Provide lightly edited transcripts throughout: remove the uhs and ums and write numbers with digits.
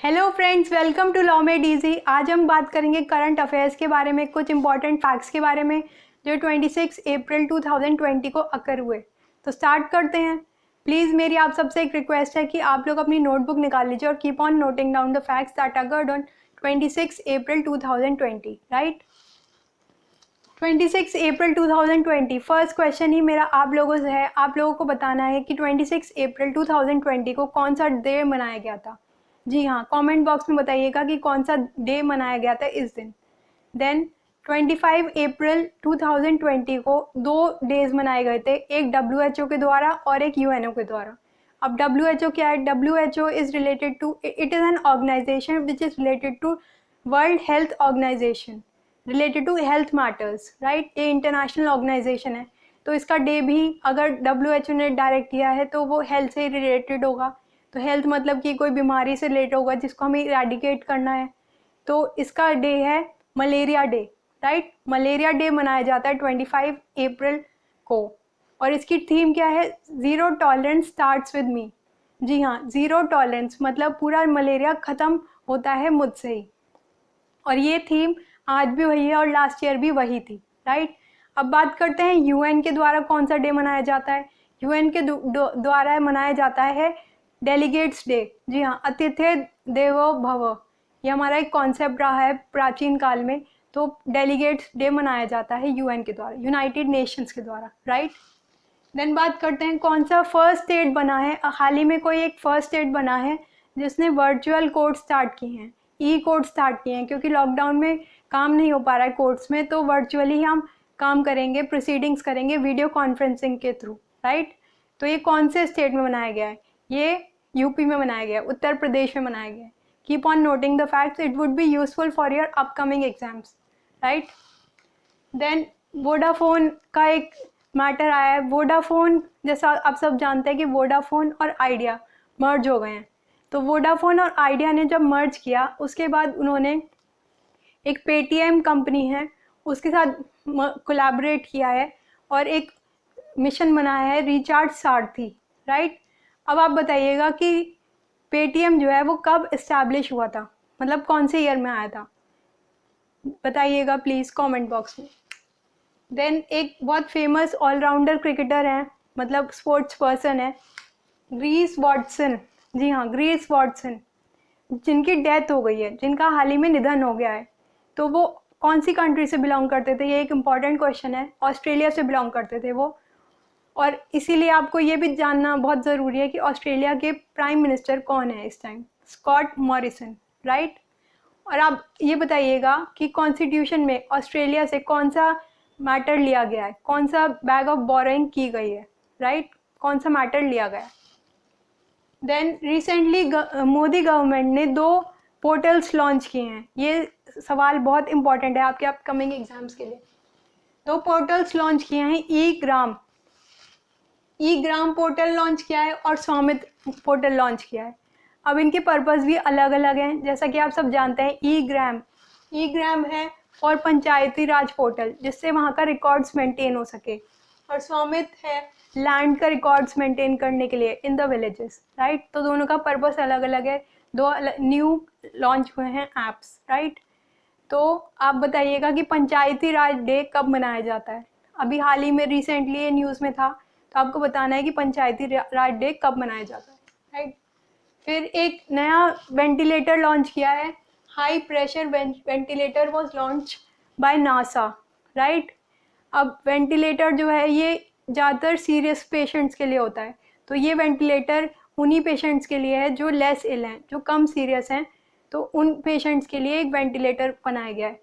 Hello friends, welcome to law made easy. आज हम बात करेंगे करंट अफेयर्स के बारे में, कुछ इंपॉर्टेंट फैक्ट्स के बारे में जो 26 अप्रैल 2020 को अकर हुए। तो स्टार्ट करते हैं। प्लीज़ मेरी आप सबसे एक रिक्वेस्ट है कि आप लोग अपनी नोटबुक निकाल लीजिए और keep on noting down the facts that occurred on 26 April 2020, right. 26 April 2020 first question ही मेरा आप लोगों से है। आप लोगों को बताना है कि 26 अप्रैल 2020 को कौन सा डे मनाया गया था। जी हाँ, कमेंट बॉक्स में बताइएगा कि कौन सा डे मनाया गया था इस दिन। देन 25 अप्रैल 2020 को दो डेज मनाए गए थे, एक WHO के द्वारा और एक UNO के द्वारा। अब WHO क्या है? WHO is related to, it is an organisation which is related to world health organisation, related to health matters, right. ये इंटरनेशनल ऑर्गेनाइजेशन है, तो इसका डे भी अगर WHO ने डायरेक्ट किया है तो वो हेल्थ से रिलेटेड होगा। तो हेल्थ मतलब कि कोई बीमारी से रिलेटेड होगा जिसको हमें इरेडिकेट करना है। तो इसका डे है malaria day, right. Malaria day मनाया जाता है 25 अप्रैल को, और इसकी थीम क्या है? Zero tolerance starts with me. जी हाँ, ज़ीरो टॉलरेंस मतलब पूरा मलेरिया ख़त्म होता है मुझसे ही, और ये थीम आज भी वही है और लास्ट ईयर भी वही थी, राइट। अब बात करते हैं UN के द्वारा कौन सा डे मनाया जाता है। UN के द्वारा मनाया जाता है डेलीगेट्स डे। जी हाँ, अतिथि देवो भव, ये हमारा एक कॉन्सेप्ट रहा है प्राचीन काल में। तो डेलीगेट्स डे मनाया जाता है UN के द्वारा, यूनाइटेड नेशंस के द्वारा, राइट। देन बात करते हैं कौन सा फर्स्ट स्टेट बना है। हाल ही में कोई एक फर्स्ट स्टेट बना है जिसने वर्चुअल कोर्ट स्टार्ट किए हैं, कोर्ट स्टार्ट किए हैं, क्योंकि लॉकडाउन में काम नहीं हो पा रहा है कोर्ट्स में, तो वर्चुअली हम काम करेंगे, प्रोसीडिंग्स करेंगे वीडियो कॉन्फ्रेंसिंग के थ्रू, राइट। तो ये कौन से स्टेट में बनाया गया है? ये UP में बनाया गया है, उत्तर प्रदेश में बनाया गया है। Keep on noting the facts, it would be useful for your upcoming exams, right. Then Vodafone का एक मैटर आया है। वोडाफोन, जैसा आप सब जानते हैं कि वोडाफोन और आइडिया मर्ज हो गए हैं। तो वोडाफोन और आइडिया ने जब मर्ज किया उसके बाद उन्होंने एक पेटीएम कंपनी है उसके साथ कोलैबोरेट किया है और एक मिशन बनाया है रिचार्ज सारथी, राइट। अब आप बताइएगा कि पेटीएम जो है वो कब इस्टेब्लिश हुआ था, मतलब कौन से ईयर में आया था, बताइएगा प्लीज़ कमेंट बॉक्स में। देन एक बहुत फेमस ऑलराउंडर क्रिकेटर हैं, मतलब स्पोर्ट्स पर्सन है, ग्रीस वॉटसन। जी हाँ, ग्रीस वॉटसन, जिनकी डेथ हो गई है, जिनका हाल ही में निधन हो गया है। तो वो कौन सी कंट्री से बिलोंग करते थे? ये एक इम्पॉर्टेंट क्वेश्चन है। ऑस्ट्रेलिया से बिलोंग करते थे वो, और इसीलिए आपको ये भी जानना बहुत ज़रूरी है कि ऑस्ट्रेलिया के प्राइम मिनिस्टर कौन है इस टाइम? Scott Morrison, right. और आप ये बताइएगा कि कॉन्स्टिट्यूशन में ऑस्ट्रेलिया से कौन सा मैटर लिया गया है, कौन सा बैग ऑफ बोरोइंग की गई है, राइट, कौन सा मैटर लिया गया है। देन रिसेंटली मोदी गवर्नमेंट ने 2 पोर्टल्स लॉन्च किए हैं। ये सवाल बहुत इंपॉर्टेंट है आपके अपकमिंग एग्जाम्स के लिए। 2 पोर्टल्स लॉन्च किए हैं, ई ग्राम पोर्टल लॉन्च किया है और स्वामित्व पोर्टल लॉन्च किया है। अब इनके पर्पस भी अलग अलग हैं, जैसा कि आप सब जानते हैं। ई ग्राम है और पंचायती राज पोर्टल, जिससे वहाँ का रिकॉर्ड्स मेंटेन हो सके, और स्वामित्व है लैंड का रिकॉर्ड्स मेंटेन करने के लिए इन द विलेजेस, राइट। तो दोनों का पर्पस अलग अलग है, 2 न्यू लॉन्च हुए हैं ऐप्स, राइट। तो आप बताइएगा कि पंचायती राज डे कब मनाया जाता है? अभी हाल ही में रिसेंटली ये न्यूज़ में था, तो आपको बताना है कि पंचायती राज डे कब मनाया जाता है, राइट। फिर एक नया वेंटिलेटर लॉन्च किया है, high pressure ventilator was launch by NASA, right. अब वेंटिलेटर जो है ये ज़्यादातर सीरियस पेशेंट्स के लिए होता है, तो ये वेंटिलेटर उन्हीं पेशेंट्स के लिए है जो लेस इल हैं, जो कम सीरियस हैं। तो उन पेशेंट्स के लिए एक वेंटिलेटर बनाया गया है।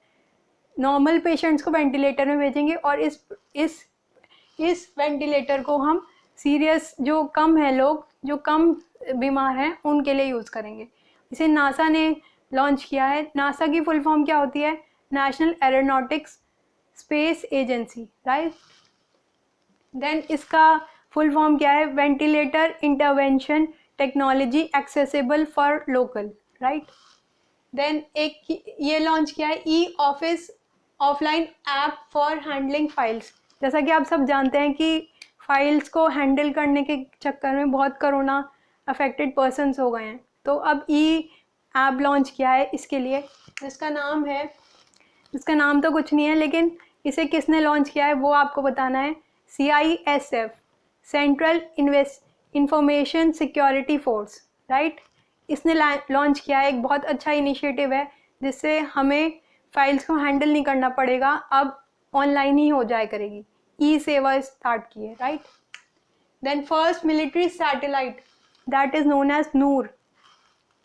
नॉर्मल पेशेंट्स को वेंटिलेटर में भेजेंगे और इस वेंटिलेटर को हम सीरियस, जो कम है लोग, जो कम बीमार हैं, उनके लिए यूज़ करेंगे। इसे नासा ने लॉन्च किया है। नासा की फुल फॉर्म क्या होती है? National aeronautics space agency, right. Then इसका फुल फॉर्म क्या है? Ventilator intervention technology accessible for local, right. Then एक ये लॉन्च किया है e office offline app for handling files. जैसा कि आप सब जानते हैं कि फाइल्स को हैंडल करने के चक्कर में बहुत कोरोना अफेक्टेड पर्सन्स हो गए हैं, तो अब ई ऐप लॉन्च किया है इसके लिए, जिसका नाम तो कुछ नहीं है, लेकिन इसे किसने लॉन्च किया है वो आपको बताना है। CISF, central information security force, right, इसने लॉन्च किया है। एक बहुत अच्छा इनिशिएटिव है जिससे हमें फाइल्स को हैंडल नहीं करना पड़ेगा, अब ऑनलाइन ही हो जाए करेगी। ई सेवा स्टार्ट की है, right. Then first military satellite that is known as Noor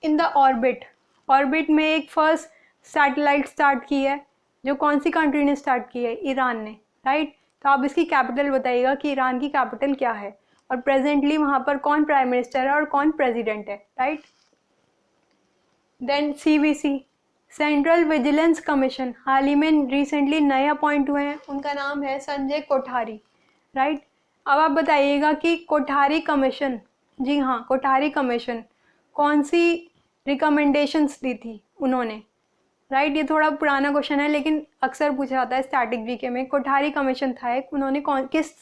in the orbit में एक फर्स्ट सैटेलाइट स्टार्ट की है, जो कौन सी कंट्री ने स्टार्ट की है? ईरान ने, राइट। तो आप इसकी कैपिटल बताइएगा कि ईरान की कैपिटल क्या है, और प्रेजेंटली वहाँ पर कौन प्राइम मिनिस्टर है और कौन प्रेसिडेंट है, right. Then CVC, central vigilance commission, हाल ही में रिसेंटली नए अपॉइंट हुए हैं, उनका नाम है संजय कोठारी, राइट। अब आप बताइएगा कि कोठारी कमीशन, जी हाँ कोठारी कमीशन, कौन सी रिकमेंडेशंस दी थी उन्होंने, राइट। ये थोड़ा पुराना क्वेश्चन है लेकिन अक्सर पूछा जाता है स्टैटिक जीके में। कोठारी कमीशन था एक, उन्होंने किस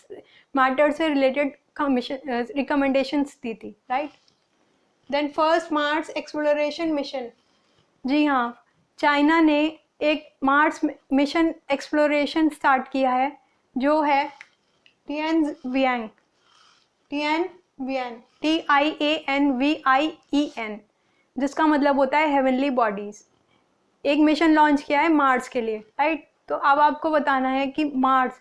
मैटर से रिलेटेड कमीशन रिकमेंडेशंस दी थी, right. Then first Mars exploration mission, जी हाँ चाइना ने एक मार्स मिशन एक्सप्लोरेशन स्टार्ट किया है, जो है Tianvian, TIANVIEN, जिसका मतलब होता है हेवनली बॉडीज। एक मिशन लॉन्च किया है मार्स के लिए, राइट। तो अब आपको बताना है कि मार्स,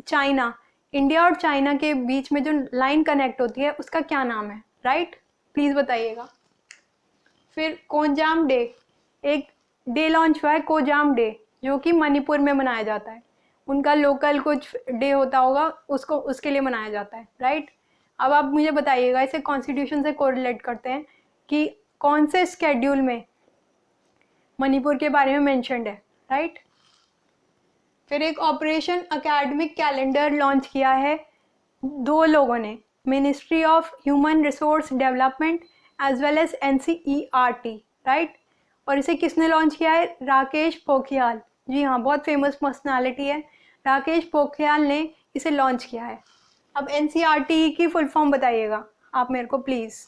चाइना, इंडिया और चाइना के बीच में जो लाइन कनेक्ट होती है उसका क्या नाम है, राइट, प्लीज़ बताइएगा। फिर कोजाम डे, एक डे लॉन्च हुआ है कोजाम डे, जो कि मणिपुर में मनाया जाता है। उनका लोकल कुछ डे होता होगा, उसको उसके लिए मनाया जाता है, राइट। अब आप मुझे बताइएगा, इसे कॉन्स्टिट्यूशन से कोरिलेट करते हैं कि कौन से स्केड्यूल में मणिपुर के बारे में मेंशन्ड है, राइट। फिर एक ऑपरेशन एकेडमिक कैलेंडर लॉन्च किया है दो लोगों ने, ministry of human resource development as well as NCERT, right. और इसे किसने लॉन्च किया है? राकेश पोखरियाल, जी हाँ बहुत फेमस पर्सनालिटी है, राकेश पोखरियाल ने इसे लॉन्च किया है। अब NCERT की फुल फॉर्म बताइएगा आप मेरे को प्लीज़।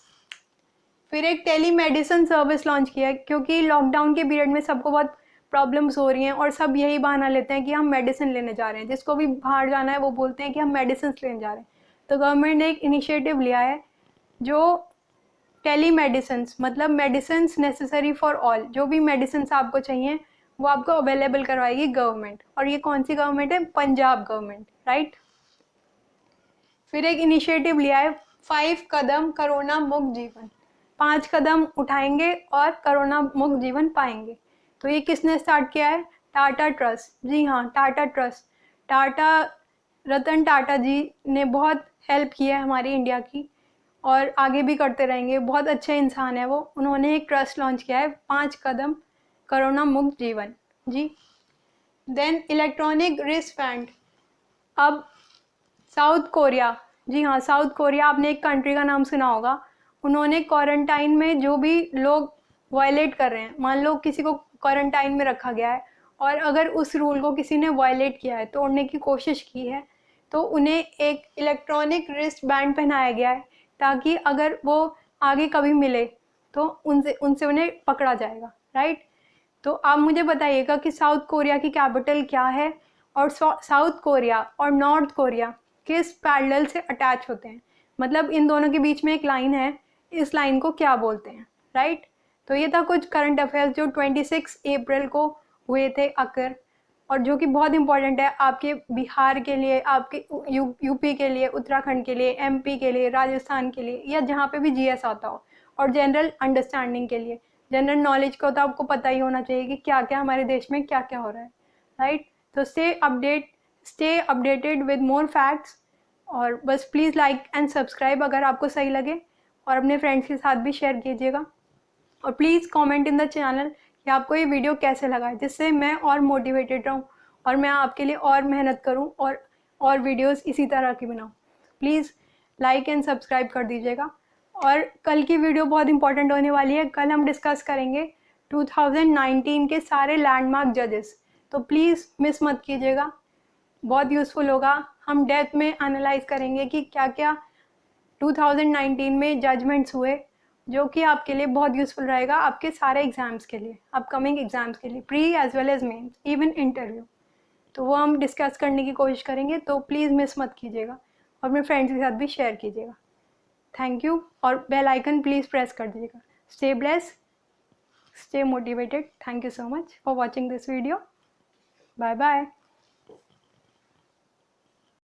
फिर एक टेली मेडिसिन सर्विस लॉन्च किया है, क्योंकि लॉकडाउन के पीरियड में सबको बहुत प्रॉब्लम्स हो रही हैं और सब यही बहाना लेते हैं कि हम मेडिसिन लेने जा रहे हैं। जिसको भी बाहर जाना है वो बोलते हैं कि हम मेडिसिन लेने जा रहे हैं। तो गवर्नमेंट ने एक इनिशिएटिव लिया है जो टेली मेडिसिन, मतलब मेडिसिन नेसेसरी फॉर ऑल, जो भी मेडिसिन आपको चाहिए वो आपको अवेलेबल करवाएगी गवर्नमेंट। और ये कौन सी गवर्नमेंट है? Punjab government, right. फिर एक इनिशिएटिव लिया है 5 कदम कोरोना मुक्त जीवन, 5 कदम उठाएंगे और कोरोना मुक्त जीवन पाएंगे। तो ये किसने स्टार्ट किया है? टाटा ट्रस्ट, जी हाँ टाटा ट्रस्ट, रतन टाटा जी ने बहुत हेल्प की है हमारी इंडिया की और आगे भी करते रहेंगे, बहुत अच्छे इंसान है वो। उन्होंने एक ट्रस्ट लॉन्च किया है 5 कदम कोरोना मुक्त जीवन, जी। देन इलेक्ट्रॉनिक रिस्ट बैंड, अब साउथ कोरिया, जी हाँ साउथ कोरिया, आपने एक कंट्री का नाम सुना होगा, उन्होंने क्वारंटाइन में जो भी लोग वायलेट कर रहे हैं, मान लो किसी को क्वारंटाइन में रखा गया है और अगर उस रूल को किसी ने वायलेट किया है, तोड़ने की कोशिश की है, तो उन्हें एक इलेक्ट्रॉनिक रिस्ट बैंड पहनाया गया है ताकि अगर वो आगे कभी मिले तो उनसे उन्हें पकड़ा जाएगा, राइट। तो आप मुझे बताइएगा कि साउथ कोरिया की कैपिटल क्या है और साउथ कोरिया और नॉर्थ कोरिया किस पैरेलल से अटैच होते हैं, मतलब इन दोनों के बीच में एक लाइन है, इस लाइन को क्या बोलते हैं, राइट। तो ये था कुछ करंट अफेयर्स जो 26 अप्रैल को हुए थे अकर, और जो कि बहुत इंपॉर्टेंट है आपके बिहार के लिए, आपके यूपी के लिए, उत्तराखंड के लिए, MP के लिए, राजस्थान के लिए, या जहाँ पे भी GS आता हो, और जनरल अंडरस्टैंडिंग के लिए, जनरल नॉलेज को तो आपको पता ही होना चाहिए कि क्या क्या हमारे देश में क्या क्या हो रहा है, राइट। तो stay updated with more facts, और बस प्लीज़ लाइक एंड सब्सक्राइब अगर आपको सही लगे, और अपने फ्रेंड्स के साथ भी शेयर कीजिएगा, और please comment in the channel कि आपको ये वीडियो कैसे लगा है, जिससे मैं और मोटिवेटेड रहूँ और मैं आपके लिए और मेहनत करूँ और वीडियोस इसी तरह की बनाऊँ। प्लीज़ लाइक एंड सब्सक्राइब कर दीजिएगा। और कल की वीडियो बहुत इंपॉर्टेंट होने वाली है, कल हम डिस्कस करेंगे 2019 के सारे लैंडमार्क जजेस, तो प्लीज़ मिस मत कीजिएगा, बहुत यूज़फुल होगा। हम डेप्थ में एनालाइज करेंगे कि क्या क्या 2019 में जजमेंट्स हुए जो कि आपके लिए बहुत यूज़फुल रहेगा आपके सारे एग्ज़ाम्स के लिए, अपकमिंग एग्ज़ाम्स के लिए, pre as well as mains, even interview. तो वो हम डिस्कस करने की कोशिश करेंगे, तो प्लीज़ मिस मत कीजिएगा और अपने फ्रेंड्स के साथ भी शेयर कीजिएगा। थैंक यू, और बेल आइकन प्लीज़ प्रेस कर दीजिएगा। Stay blessed, stay motivated. Thank you so much for watching this video. Bye bye.